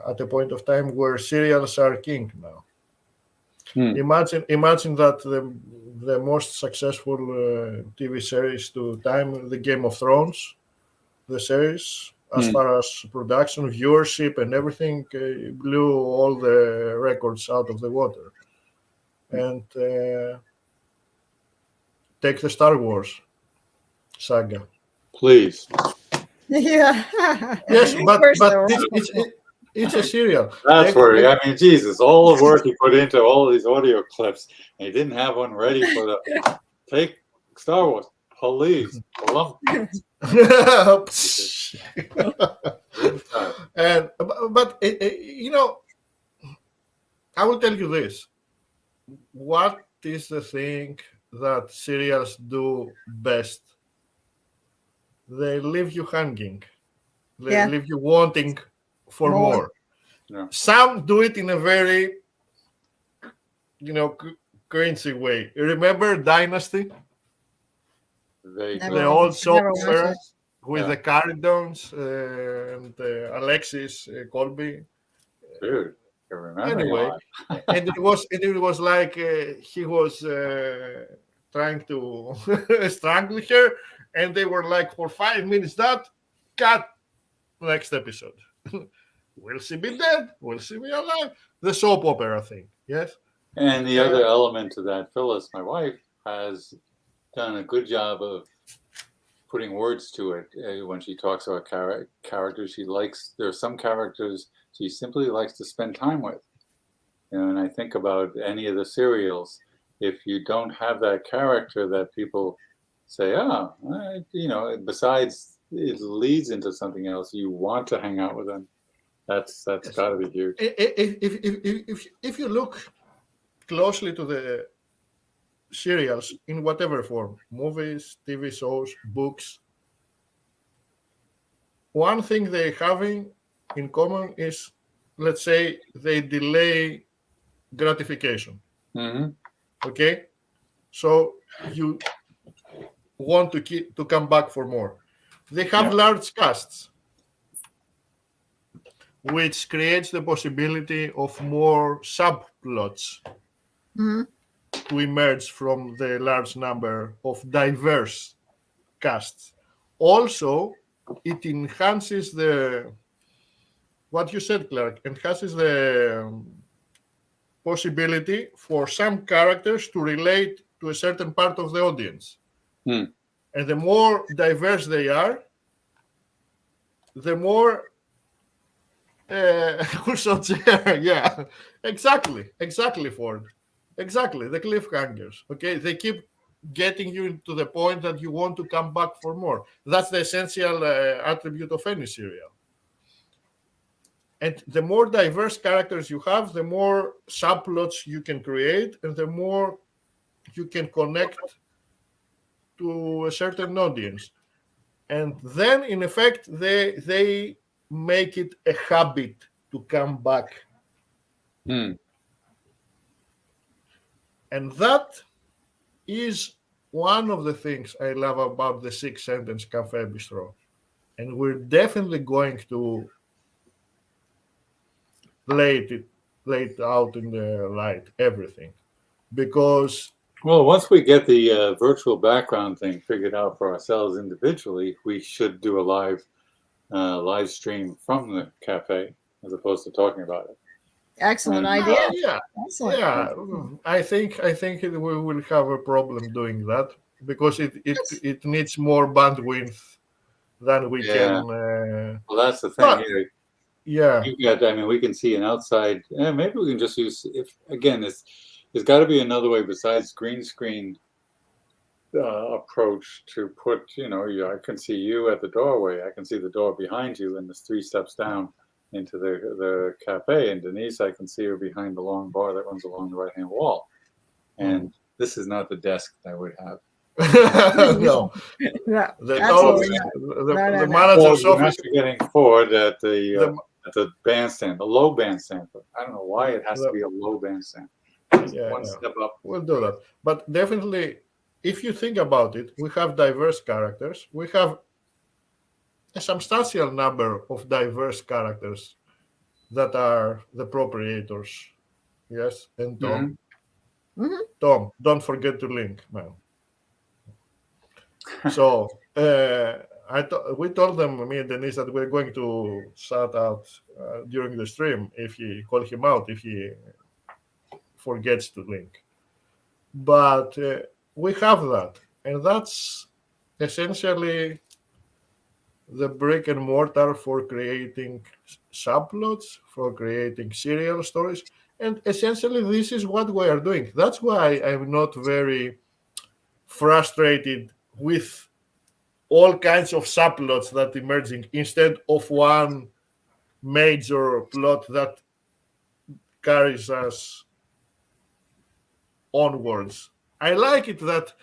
at a point of time where serials are king now. Imagine that the most successful TV series to time, the Game of Thrones, the series, as far as production, viewership, and everything, blew all the records out of the water. And take the Star Wars saga. Please. Yeah. Yes, but First, though, it's a serial. That's where, I mean, Jesus, all the work he put into all these audio clips, and he didn't have one ready for the take Star Wars. Please. And but you know, I will tell you this. What is the thing that serials do best? They leave you hanging. They leave you wanting for more. Yeah. Some do it in a very, cringy way. You remember Dynasty? The old soap opera with the Caridons and Alexis Colby. Dude, I remember. Anyway, and it was like he was trying to strangle her, and they were like, for 5 minutes, that cut. Next episode. Will she be dead? Will she be alive? The soap opera thing, yes? And the other element to that, Phyllis, my wife, has done a good job of putting words to it when she talks about characters. There are some characters she simply likes to spend time with. And I think about any of the serials, if you don't have that character that people say, besides it leads into something else, you want to hang out with them. That's got to be huge. If you look closely to the serials in whatever form, movies, TV shows, books, one thing they have in common is, let's say, they delay gratification. Mm-hmm. Okay, so you want to come back for more. They have large casts, which creates the possibility of more subplots to emerge from the large number of diverse casts. Also, it enhances what you said, Clark, enhances the possibility for some characters to relate to a certain part of the audience. And the more diverse they are, the more yeah, exactly, Ford. Exactly, the cliffhangers. Okay, they keep getting you to the point that you want to come back for more. That's the essential attribute of any serial. And the more diverse characters you have, the more subplots you can create, and the more you can connect to a certain audience. And then, in effect, they make it a habit to come back. And that is one of the things I love about the 6-sentence Cafe Bistro. And we're definitely going to lay it out in the light, everything. Because... Well, once we get the virtual background thing figured out for ourselves individually, we should do a live stream from the cafe as opposed to talking about it. Excellent And- idea. Yeah, Excellent. yeah. I think we will have a problem doing that because it needs more bandwidth than we Yeah. can. Well, that's the thing. But- Here. Yeah, You got, I mean, we can see an outside. Maybe we can just use, if again, there's got to be another way besides green screen approach to put, I can see you at the doorway. I can see the door behind you, and there's 3 steps down into the cafe. And Denise, I can see her behind the long bar that runs along the right-hand wall. And this is not the desk that I would have. no. No, The, absolutely no, not. the, No, no, the no. manager's We're not office. getting forward at the The, bandstand, the low bandstand. But I don't know why it has to be a low bandstand. yeah, One yeah. step up. We'll do that. But definitely, if you think about it, we have diverse characters. We have a substantial number of diverse characters that are the proprietors. Yes, and Tom. Mhm. Tom, don't forget to link, man. So we told them, me and Denise, that we're going to shout out during the stream if he call him out if he forgets to link. But we have that, and that's essentially the brick and mortar for creating subplots, for creating serial stories, and essentially this is what we are doing. That's why I'm not very frustrated with all kinds of subplots that emerging instead of one major plot that carries us onwards. I like it that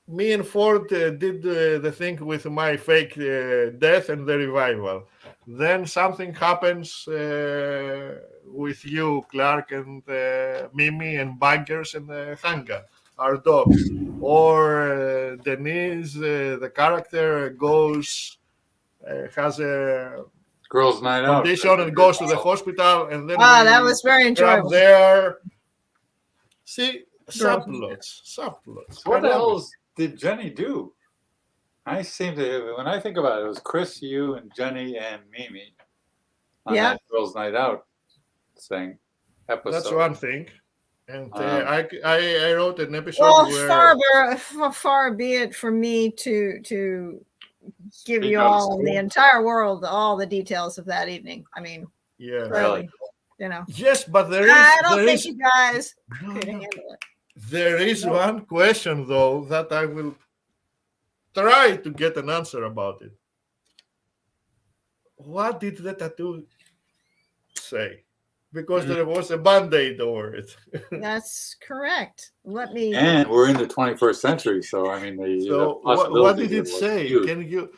me and Ford did the thing with my fake death and the revival. Then something happens with you, Clark, and Mimi, and Bunkers, and Hanga, our dog. Or Denise, the character, goes, has a Girls' night out. condition and goes to the hospital, and then That we was very grab enjoyable. there. See, Girls' subplots. What I the love hell it. did Jenny do? I seem to, when I think about it, it was Chris, you, and Jenny, and Mimi on Yeah. that Girls' Night Out thing episode. That's one thing. And Um, I wrote an episode Well, where far be it from me to give Speak you out. all the entire world all the details of that evening. I mean, yeah. really, Yes, but there is I don't there think is you guys no, could no. handle it. There is one question though that I will try to get an answer about it. What did the tattoo say? Because there was a band-aid over it. That's correct. Let me. and we're in the 21st century, so I mean, So the what possibility did here it was say? huge. Can you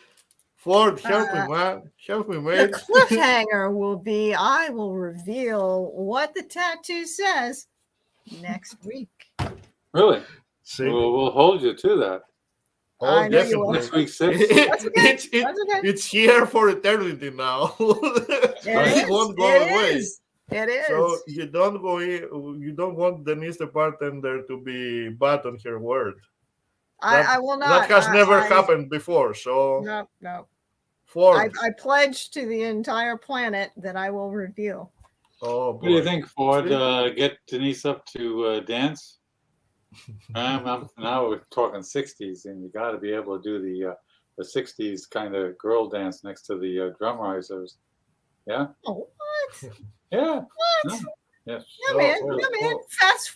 Ford help me, man? Help me, The mate. cliffhanger will be I will reveal what the tattoo says next week. Really? See? We'll hold you to that. Oh, I know you will. Next week, 6. That's okay. It's, it- That's okay. it's here for eternity now. It won't go away. It is. So you don't go in, you don't want Denise the bartender to be bad on her word. I will not. That has never I- happened before. So No. Ford. I pledge to the entire planet that I will reveal. Oh boy. What do you think, Ford? See? Get Denise up to dance? Now we're talking 60s, and you got to be able to do the 60s kind of girl dance next to the drum risers. Yeah? Oh, what? Yeah. What? Yes. Yeah, man. oh, Yeah, man. oh. Fast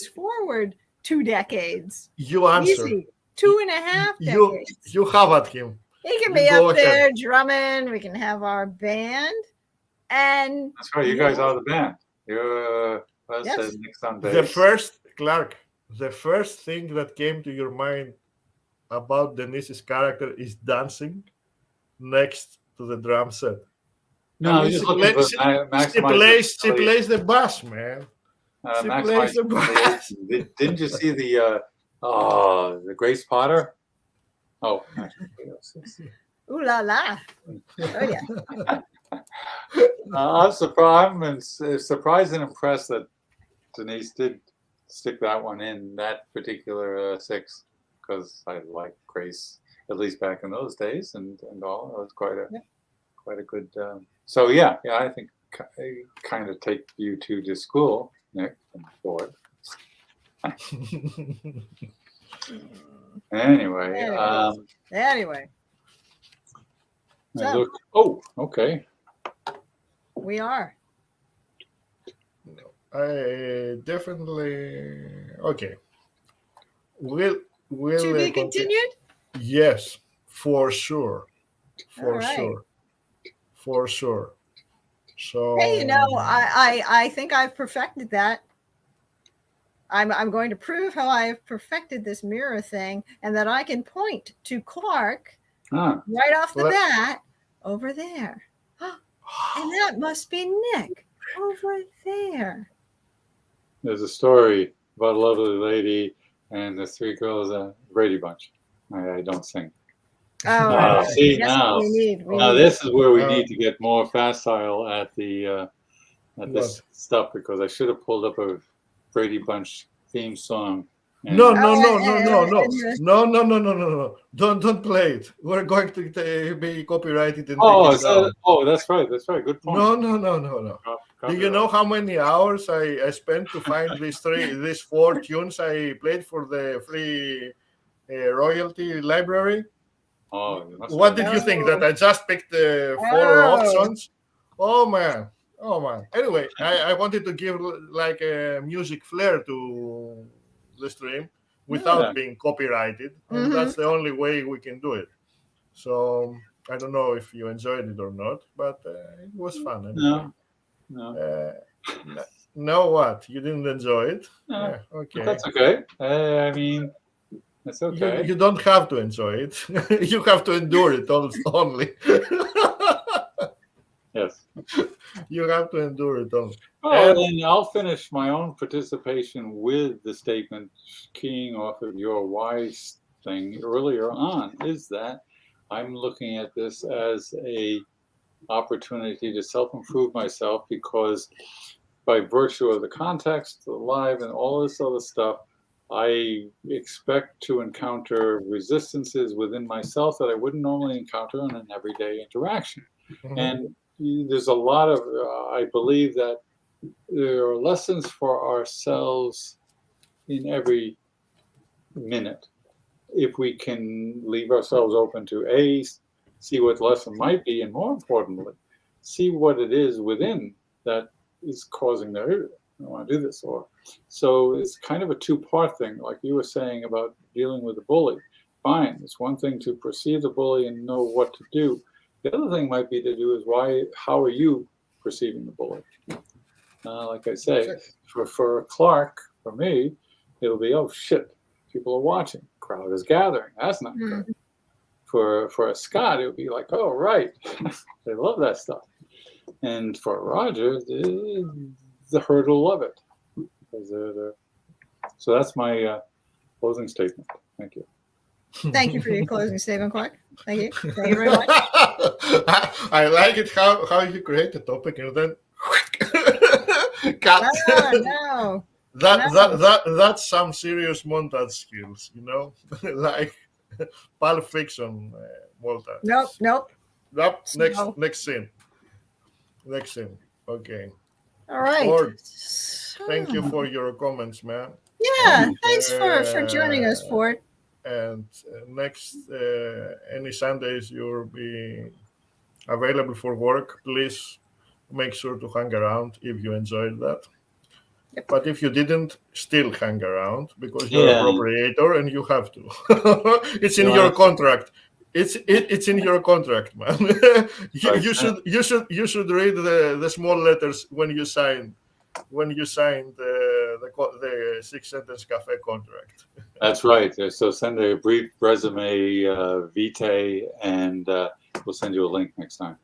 forward 2 decades. You answer. Easy. 2.5 You decades. you have at him. He can you be go up ahead. there drumming. We can have our band. And That's right. You guys are the band. You're Yes. next on The bass. first Clark, the first thing that came to your mind about Denise's character is dancing next to the drum set. No, I I'm mean, just she looking for plays- She maximize plays the bass, man. she maximize plays the bass. Didn't you see the Grace Potter? Oh, ooh la la. Oh yeah. I'm surprised. I'm surprised and impressed that Denise did stick that one in, that particular 6, because I like Grace at least back in those days, and all. It was quite a good. So yeah, I think kind of take you two to school, Nick and Ford. Anyway, Anyway, I So- look. Oh, okay. we are. I definitely okay. Will To be continue? continued? Yes, for sure, for All right. sure, for sure. So Hey, you know, I think I've perfected that. I'm going to prove how I've perfected this mirror thing and that I can point to Clark Ah, right off the Let- bat over there. And that must be Nick over there. there's a story about a lovely lady and the three girls at Brady Bunch. I don't sing. Oh, Ah, see, that's now- what we need. Now this is where we Uh, need to get more facile at the at this What? stuff, because I should have pulled up a Brady Bunch theme song. and- no, no, Oh, no, and- no, and- no, no, and the- no, no, no, no, no, no! Don't play it. We're going to be copyrighted and Oh, take it down. that's right. That's right. Good point. No, no, no, no, no. Do you know how many hours I spent to find these four tunes I played for the free royalty library? Oh, you must What have- did you think, that I just picked the four Oh. options? Oh man, oh man. Anyway, I wanted to give like a music flair to the stream without Yeah. being copyrighted, and Mhm. that's the only way we can do it. So I don't know if you enjoyed it or not, but it was fun. Anyway. No, No, what? You didn't enjoy it? no. Yeah, okay. That's okay. I mean, that's You, okay. you don't have to enjoy it. You have to endure it only. Yes. You have to endure it only. Well, then I'll finish my own participation with the statement keying off of your wise thing earlier on, is that I'm looking at this as a opportunity to self-improve myself, because by virtue of the context, the live, and all this other stuff, I expect to encounter resistances within myself that I wouldn't normally encounter in an everyday interaction. And there's a lot of, I believe that there are lessons for ourselves in every minute. If we can leave ourselves open to see what the lesson might be, and more importantly, see what it is within that is causing the, I want to do this. Or so it's kind of a two-part thing, like you were saying about dealing with the bully. Fine, it's one thing to perceive the bully and know what to do. The other thing might be to do is how are you perceiving the bully? Like I say, for Clark, for me, it'll be, oh shit, people are watching, crowd is gathering. That's not good. For a Scott, it would be like, oh right, they love that stuff. And for Roger, the hurdle of it. So that's my closing statement. Thank you. Thank you for your closing statement, Clark. Thank you. Thank you very much. I like it how you create a topic and then cut. No. That's some serious montage skills, like Pulp Fiction montage. Nope. Next scene. Okay. All right. Ford, thank you for your comments, man. Yeah, thanks for joining us, Ford. And next, any Sundays you'll be available for work. Please make sure to hang around if you enjoyed that. Yep. But if you didn't, still hang around, because you're a proprietor and you have to. It's in your contract. It's in your contract, man. You should read the small letters when you sign the 6-sentence cafe contract. That's right. So send a brief resume, vitae, and we'll send you a link next time.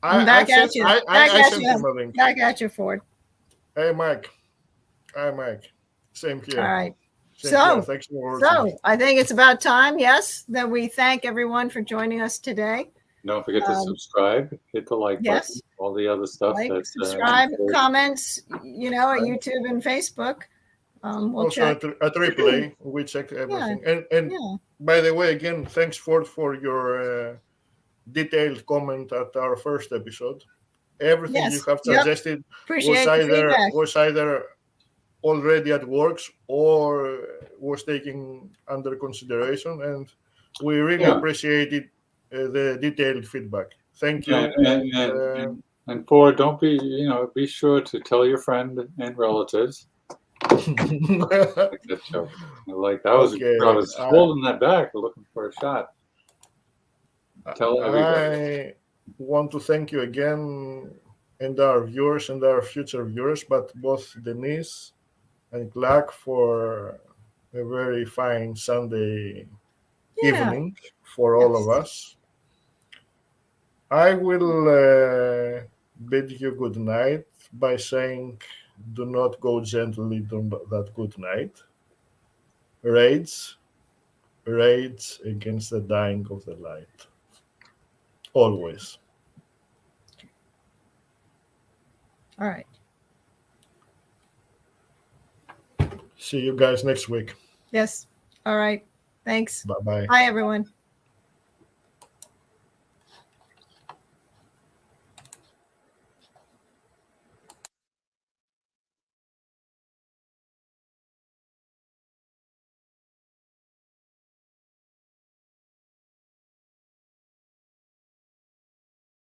Back at you. I sent him a link. Back at you, Ford. Hey, Mike. Same here. All right. Same here. Thanks for watching. So I think it's about time, yes, that we thank everyone for joining us today. Don't forget to subscribe, hit the like button, all the other stuff. Like, subscribe, comments, at YouTube and Facebook. We'll also check. at replay, we check everything. And by the way, again, thanks for your detailed comment at our first episode. everything you Yes. have Yep. suggested Appreciate the feedback. was either already at works or was taken under consideration, and we really Yeah. appreciated the detailed feedback. Thank you. And four, don't be, be sure to tell your friend and relatives. I like that joke. I was Okay, holding that back, looking for a shot. Tell everybody. I want to thank you again, and our viewers and our future viewers, but both Denise and Clark, for a very fine Sunday Yeah. evening for all of us. I will bid you good night by saying, do not go gently to that good night. Raids against the dying of the light. Always. All right. See you guys next week. Yes. All right. Thanks. Bye-bye. Bye, everyone.